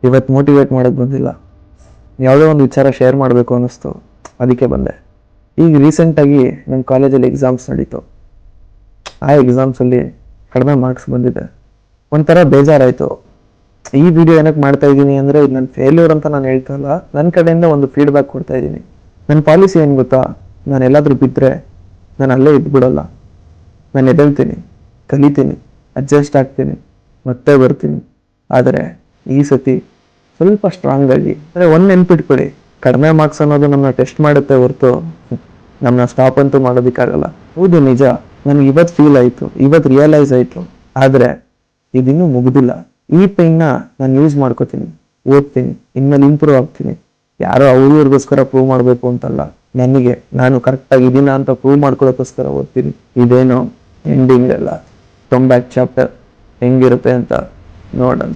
ಇವತ್ತು ಮೋಟಿವೇಟ್ ಮಾಡೋಕ್ಕೆ ಬಂದಿಲ್ಲ, ಯಾವುದೋ ಒಂದು ವಿಚಾರ ಶೇರ್ ಮಾಡಬೇಕು ಅನ್ನಿಸ್ತು, ಅದಕ್ಕೆ ಬಂದೆ. ಈಗ ರೀಸೆಂಟಾಗಿ ನನ್ನ ಕಾಲೇಜಲ್ಲಿ ಎಕ್ಸಾಮ್ಸ್ ನಡೀತು. ಆ ಎಕ್ಸಾಮ್ಸಲ್ಲಿ ಕಡಿಮೆ ಮಾರ್ಕ್ಸ್ ಬಂದಿದೆ. ಒಂಥರ ಬೇಜಾರಾಯಿತು. ಈ ವಿಡಿಯೋ ಏನಕ್ಕೆ ಮಾಡ್ತಾ ಇದ್ದೀನಿ ಅಂದರೆ, ಇದು ನನ್ನ ಫೇಲ್ಯೂರ್ ಅಂತ ನಾನು ಹೇಳ್ತಾ ಇಲ್ಲ, ನನ್ನ ಕಡೆಯಿಂದ ಒಂದು ಫೀಡ್ಬ್ಯಾಕ್ ಕೊಡ್ತಾ ಇದ್ದೀನಿ. ನನ್ನ ಪಾಲಿಸಿ ಏನು ಗೊತ್ತಾ, ನಾನು ಎಲ್ಲಾದರೂ ಬಿದ್ದರೆ ನಾನು ಅಲ್ಲೇ ಇದ್ಬಿಡಲ್ಲ. ನಾನು ಎದ್ದೇಳ್ತೀನಿ, ಕಲಿತೀನಿ, ಅಡ್ಜಸ್ಟ್ ಆಗ್ತೀನಿ, ಮತ್ತೆ ಬರ್ತೀನಿ. ಆದರೆ ಈ ಸತಿ ಸ್ವಲ್ಪ ಸ್ಟ್ರಾಂಗ್ ಆಗಿ, ಅಂದರೆ ಒಂದು ನೆನ್ಪಿಟ್ಕೊಳ್ಳಿ, ಕಡಿಮೆ ಮಾರ್ಕ್ಸ್ ಅನ್ನೋದು ನಮ್ಮನ್ನ ಟೆಸ್ಟ್ ಮಾಡುತ್ತೆ ಹೊರತು ನಮ್ಮನ್ನ ಸ್ಟಾಪ್ ಅಂತೂ ಮಾಡೋದಕ್ಕಾಗಲ್ಲ. ಹೌದು ನಿಜ, ನನಗೆ ಇವತ್ತು ಫೀಲ್ ಆಯಿತು, ಇವತ್ತು ರಿಯಲೈಸ್ ಆಯಿತು. ಆದರೆ ಇದಿನ್ನೂ ಮುಗಿದಿಲ್ಲ. ಈ ಪೈನ್ನ ನಾನು ಯೂಸ್ ಮಾಡ್ಕೋತೀನಿ, ಓದ್ತೀನಿ, ಇನ್ಮೇಲೆ ಇಂಪ್ರೂವ್ ಆಗ್ತೀನಿ. ಯಾರೋ ಅವ್ರಿಗೋಸ್ಕರ ಪ್ರೂವ್ ಮಾಡಬೇಕು ಅಂತಲ್ಲ, ನನಗೆ ನಾನು ಕರೆಕ್ಟಾಗಿ ಇದೀನ ಅಂತ ಪ್ರೂವ್ ಮಾಡ್ಕೊಳ್ಳೋಕ್ಕೋಸ್ಕರ ಓದ್ತೀನಿ. ಇದೇನೋ ಎಂಡಿಂಗ್ ಅಲ್ಲ, ಕಮ್ ಬ್ಯಾಕ್ ಚಾಪ್ಟರ್ ಹೆಂಗಿರುತ್ತೆ ಅಂತ ನೋಡೋಣ.